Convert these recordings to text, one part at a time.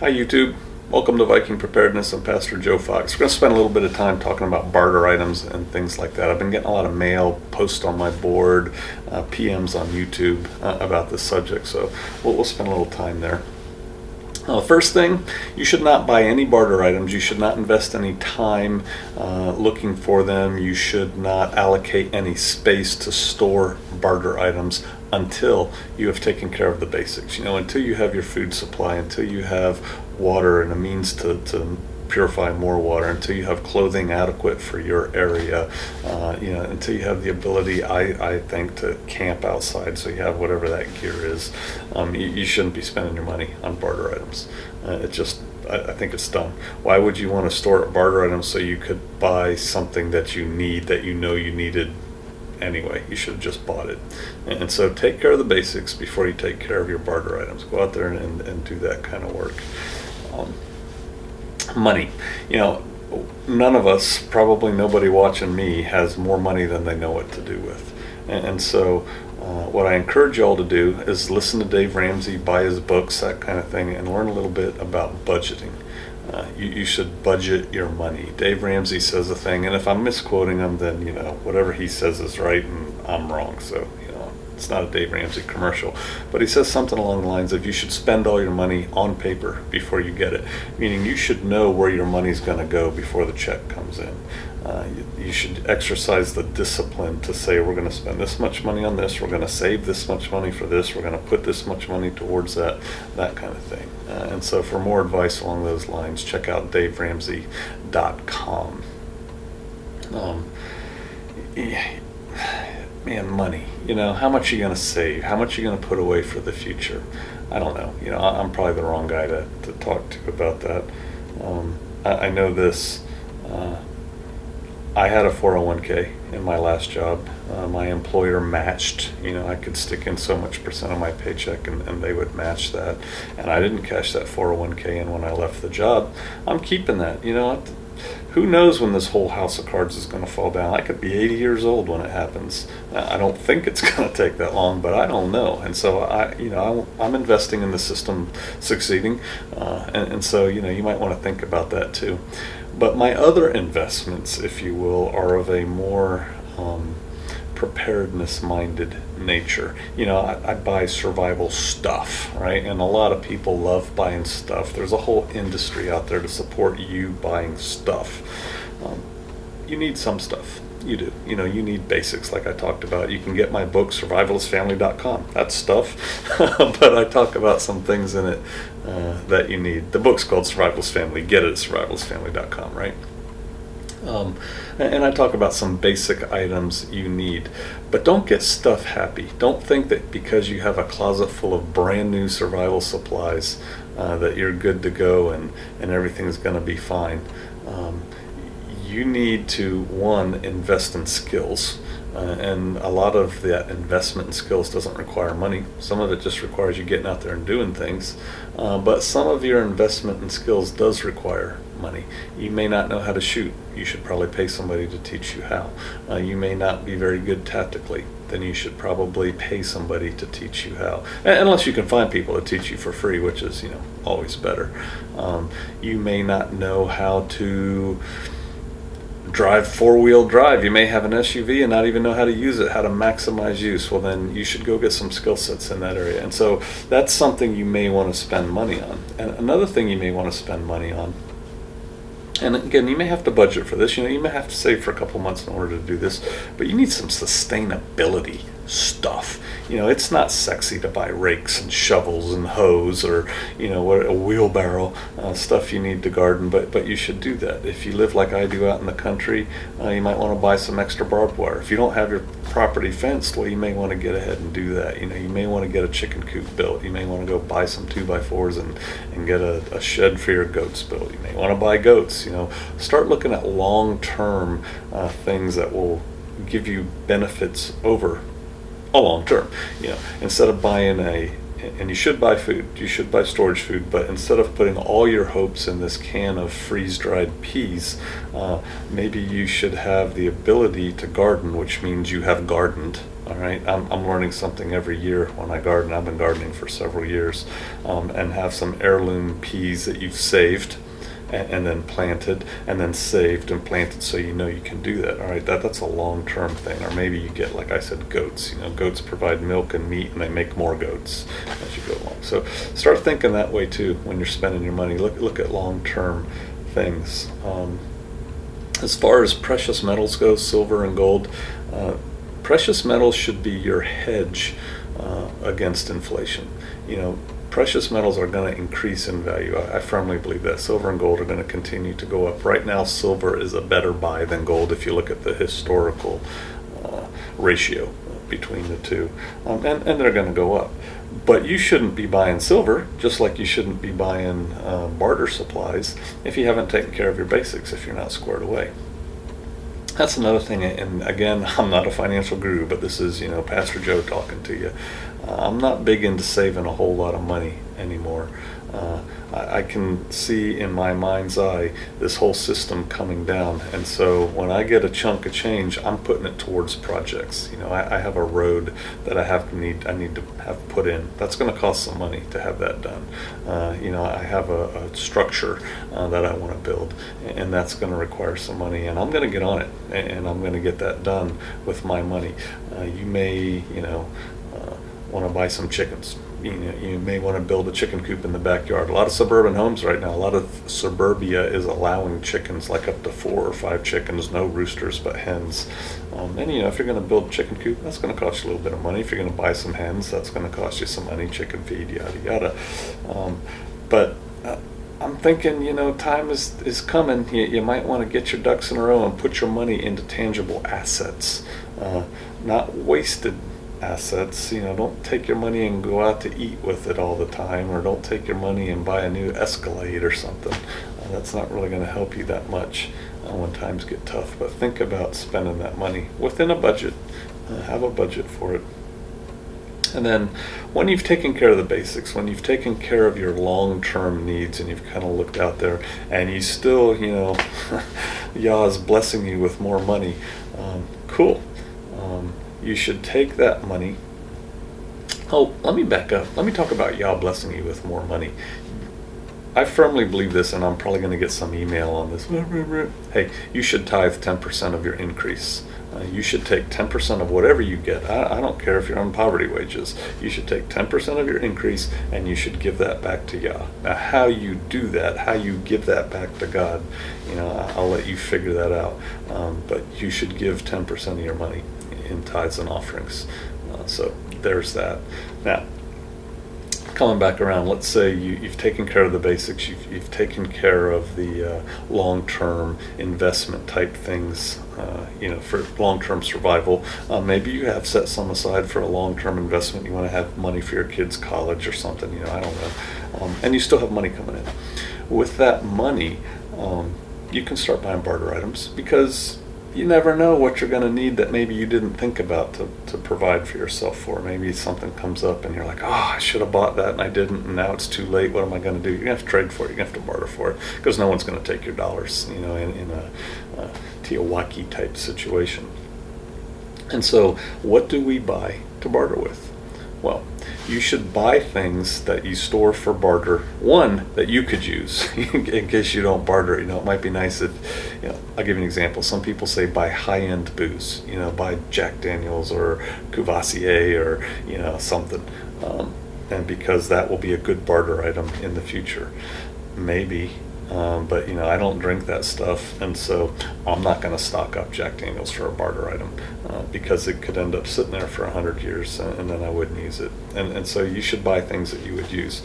Hi YouTube, welcome to Viking Preparedness. I'm Pastor Joe Fox. We're going to spend a little bit of time talking about barter items and things like that. I've been getting a lot of mail, posts on my board, PMs on YouTube about this subject, so we'll spend a little time there. First thing, you should not buy any barter items. You should not invest any time looking for them. You should not allocate any space to store barter items until you have taken care of the basics. Until you have your food supply, until you have water and a means to purify more water, until you have clothing adequate for your area, until you have the ability, I think, to camp outside, so you have whatever that gear is. You shouldn't be spending your money on barter items. I think it's dumb. Why would you want to store barter items so you could buy something that you need, that you know you needed anyway? You should have just bought it. And so take care of the basics before you take care of your barter items. Go out there and do that kind of work. Money. None of us, probably nobody watching me, has more money than they know what to do with. And so what I encourage y'all to do is listen to Dave Ramsey, buy his books, that kind of thing, and learn a little bit about budgeting. You should budget your money. Dave Ramsey says a thing, and if I'm misquoting him, then whatever he says is right and I'm wrong. So it's not a Dave Ramsey commercial, but he says something along the lines of you should spend all your money on paper before you get it, meaning you should know where your money's going to go before the check comes in. You should exercise the discipline to say, we're going to spend this much money on this, we're going to save this much money for this, we're going to put this much money towards that kind of thing. And so for more advice along those lines, check out daveramsey.com. Man, money. How much are you going to save? How much are you going to put away for the future? I don't know. I'm probably the wrong guy to talk to about that. I know this. I had a 401k in my last job. My employer matched. I could stick in so much % of my paycheck and they would match that. And I didn't cash that 401k in when I left the job. I'm keeping that. Who knows when this whole house of cards is going to fall down? I could be 80 years old when it happens. I don't think it's going to take that long, but I don't know. And so I'm investing in the system succeeding, and so you might want to think about that too. But my other investments, if you will, are of a more preparedness-minded nature. I buy survival stuff, right? And a lot of people love buying stuff. There's a whole industry out there to support you buying stuff. You need some stuff. You do. You need basics, like I talked about. You can get my book, survivalistfamily.com. That's stuff. But I talk about some things in it that you need. The book's called Survivalist Family. Get it at survivalistfamily.com, right? And I talk about some basic items you need, but don't get stuff happy. Don't think that because you have a closet full of brand new survival supplies that you're good to go and everything's going to be fine. You need to, one, invest in skills. And a lot of that investment in skills doesn't require money. Some of it just requires you getting out there and doing things. But some of your investment in skills does require money. You may not know how to shoot. You should probably pay somebody to teach you how. You may not be very good tactically. Then you should probably pay somebody to teach you how. Unless you can find people to teach you for free, which is always better. You may not know how to drive four-wheel drive. You may have an SUV and not even know how to use it, how to maximize use. Well, then you should go get some skill sets in that area. And so that's something you may want to spend money on. And another thing you may want to spend money on, and again, you may have to budget for this. You may have to save for a couple months in order to do this, but you need some sustainability stuff. It's not sexy to buy rakes and shovels and hoes or a wheelbarrow, stuff you need to garden, but you should do that. If you live like I do out in the country, you might want to buy some extra barbed wire. If you don't have your property fenced, well, you may want to get ahead and do that. You may want to get a chicken coop built. You may want to go buy some 2x4s and get a shed for your goats built. You may want to buy goats. Start looking at long-term things that will give you benefits over a long term. Instead of buying and you should buy food, you should buy storage food, but instead of putting all your hopes in this can of freeze-dried peas, maybe you should have the ability to garden, which means you have gardened All right, I'm learning something every year when I garden. I've been gardening for several years, and have some heirloom peas that you've saved, and then planted, and then saved and planted, so you know you can do that. All right, that's a long-term thing. Or maybe you get, like I said, goats. You know, goats provide milk and meat, and they make more goats as you go along. So start thinking that way too when you're spending your money. Look at long-term things. As far as precious metals go, silver and gold, precious metals should be your hedge against inflation. You know, precious metals are going to increase in value. I firmly believe that. Silver and gold are going to continue to go up. Right now, silver is a better buy than gold if you look at the historical ratio between the two. And they're going to go up. But you shouldn't be buying silver, just like you shouldn't be buying barter supplies if you haven't taken care of your basics, if you're not squared away. That's another thing, and again, I'm not a financial guru, but this is, Pastor Joe talking to you. I'm not big into saving a whole lot of money anymore. I can see in my mind's eye this whole system coming down, and so when I get a chunk of change, I'm putting it towards projects. I have a road that I need to have put in. That's going to cost some money to have that done. I have a structure that I want to build, and that's going to require some money, and I'm going to get on it, and I'm going to get that done with my money. You may, want to buy some chickens. You may want to build a chicken coop in the backyard. A lot of suburban homes right now, a lot of suburbia is allowing chickens, like up to 4 or 5 chickens, no roosters but hens. And if you're going to build a chicken coop, that's going to cost you a little bit of money. If you're going to buy some hens, that's going to cost you some money, chicken feed, yada yada. But I'm thinking, time is coming. You might want to get your ducks in a row and put your money into tangible assets, not wasted assets. Don't take your money and go out to eat with it all the time, or don't take your money and buy a new Escalade or something. That's not really going to help you that much when times get tough. But think about spending that money within a budget. Have a budget for it. And then when you've taken care of the basics, when you've taken care of your long-term needs, and you've kind of looked out there, and you still, Yah is blessing you with more money, cool. You should take that money. Oh, let me back up. Let me talk about Yah blessing you with more money. I firmly believe this, and I'm probably going to get some email on this. Hey, you should tithe 10% of your increase. You should take 10% of whatever you get. I don't care if you're on poverty wages. You should take 10% of your increase, and you should give that back to Yah. Now, how you do that, how you give that back to God, I'll let you figure that out. But you should give 10% of your money in tithes and offerings. So there's that. Now, coming back around, let's say you've taken care of the basics, you've taken care of the long-term investment type things, for long-term survival. Maybe you have set some aside for a long-term investment. You want to have money for your kids' college or something, I don't know. And you still have money coming in. With that money, you can start buying barter items, because you never know what you're going to need that maybe you didn't think about to provide for yourself for. Maybe something comes up and you're like, I should have bought that and I didn't, and now it's too late. What am I going to do? You're going to have to trade for it. You're going to have to barter for it, because no one's going to take your dollars, in a Teowaki type situation. And so what do we buy to barter with? Well, you should buy things that you store for barter. One, that you could use in case you don't barter. It might be nice if, I'll give you an example. Some people say buy high-end booze, buy Jack Daniels or Courvoisier or, something. And because that will be a good barter item in the future. Maybe. But I don't drink that stuff, and so I'm not going to stock up Jack Daniels for a barter item, because it could end up sitting there for 100 years, and then I wouldn't use it. And so you should buy things that you would use.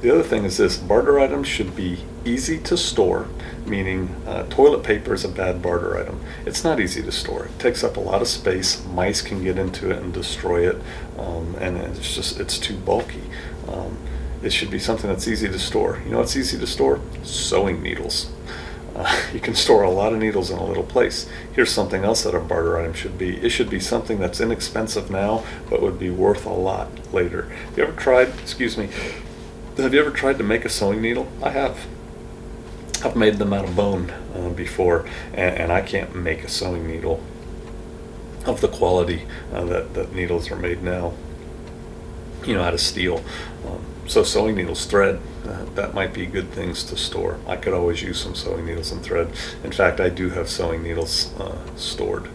The other thing is this: barter items should be easy to store, meaning toilet paper is a bad barter item. It's not easy to store. It takes up a lot of space. Mice can get into it and destroy it, and it's too bulky. It should be something that's easy to store. What's easy to store? Sewing needles. You can store a lot of needles in a little place. Here's something else that a barter item should be. It should be something that's inexpensive now, but would be worth a lot later. Have you ever tried to make a sewing needle? I have. I've made them out of bone before, and I can't make a sewing needle. of the quality that needles are made now, out of steel. So sewing needles, thread, that might be good things to store. I could always use some sewing needles and thread. In fact, I do have sewing needles stored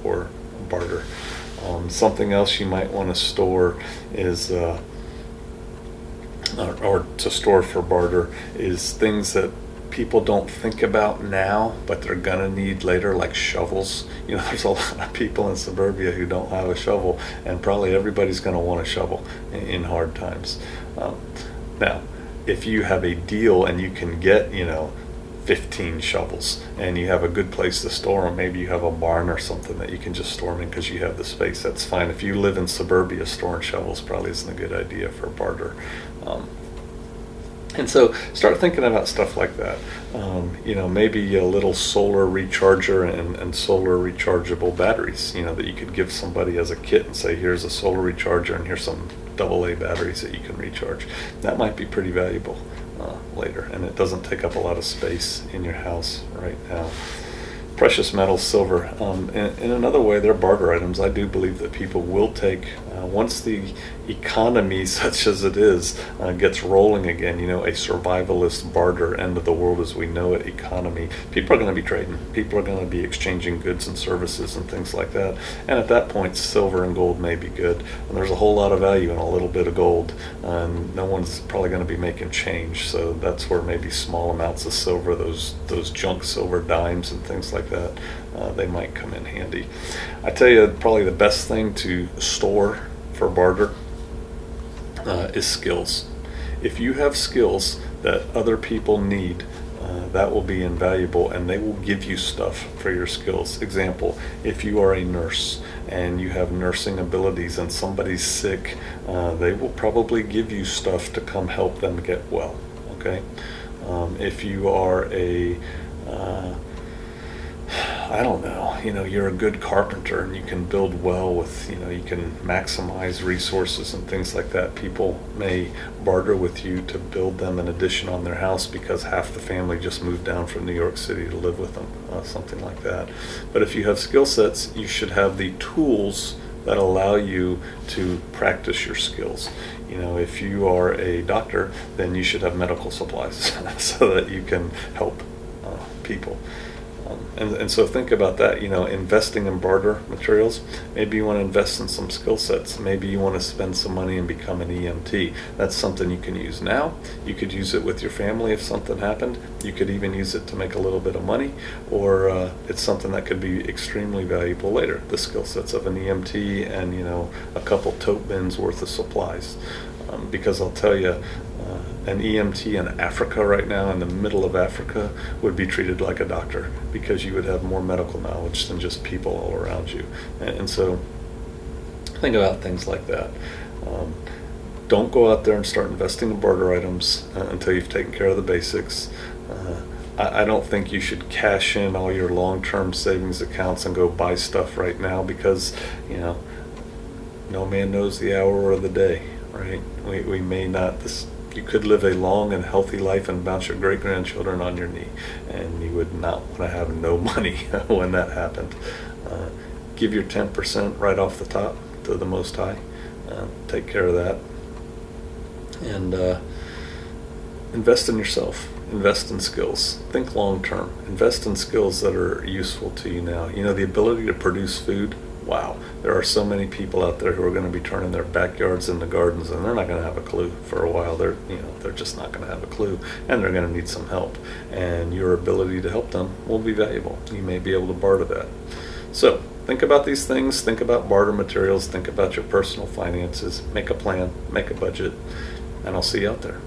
for barter. Something else you might want to store is, or to store for barter, is things that people don't think about now, but they're gonna need later, like shovels. There's a lot of people in suburbia who don't have a shovel, and probably everybody's gonna want a shovel in hard times. Now, if you have a deal and you can get, 15 shovels, and you have a good place to store them, maybe you have a barn or something that you can just store them in because you have the space, that's fine. If you live in suburbia, storing shovels probably isn't a good idea for barter. And so start thinking about stuff like that. Maybe a little solar recharger and solar rechargeable batteries, that you could give somebody as a kit and say, here's a solar recharger and here's some AA batteries that you can recharge. That might be pretty valuable later, and it doesn't take up a lot of space in your house right now. Precious metals, silver. In another way, they're barter items. I do believe that people will take, once the economy, such as it is, gets rolling again, a survivalist barter, end of the world as we know it economy, people are going to be trading. People are going to be exchanging goods and services and things like that. And at that point, silver and gold may be good. And there's a whole lot of value in a little bit of gold. And no one's probably going to be making change. So that's where maybe small amounts of silver, those junk silver dimes and things like that, they might come in handy. I tell you, probably the best thing to store for barter is skills. If you have skills that other people need, that will be invaluable, and they will give you stuff for your skills. Example, if you are a nurse and you have nursing abilities and somebody's sick, they will probably give you stuff to come help them get well. Okay? If you are a I don't know, you're a good carpenter and you can build well with, you can maximize resources and things like that. People may barter with you to build them an addition on their house because half the family just moved down from New York City to live with them, something like that. But if you have skill sets, you should have the tools that allow you to practice your skills. If you are a doctor, then you should have medical supplies so that you can help people. And so think about that, investing in barter materials. Maybe you want to invest in some skill sets. Maybe you want to spend some money and become an EMT. That's something you can use now. You could use it with your family if something happened. You could even use it to make a little bit of money, or it's something that could be extremely valuable later. The skill sets of an EMT and, a couple tote bins worth of supplies. Because I'll tell you, an EMT in Africa right now, in the middle of Africa, would be treated like a doctor because you would have more medical knowledge than just people all around you. And so think about things like that. Don't go out there and start investing in barter items until you've taken care of the basics. I don't think you should cash in all your long-term savings accounts and go buy stuff right now because, no man knows the hour or the day, right? We may not... You could live a long and healthy life and bounce your great-grandchildren on your knee, and you would not want to have no money when that happened. Give your 10% right off the top to the Most High. Take care of that. And invest in yourself. Invest in skills. Think long-term. Invest in skills that are useful to you now. The ability to produce food. Wow, there are so many people out there who are going to be turning their backyards into gardens, and they're not going to have a clue for a while. They're just not going to have a clue, and they're going to need some help. And your ability to help them will be valuable. You may be able to barter that. So think about these things. Think about barter materials. Think about your personal finances. Make a plan. Make a budget. And I'll see you out there.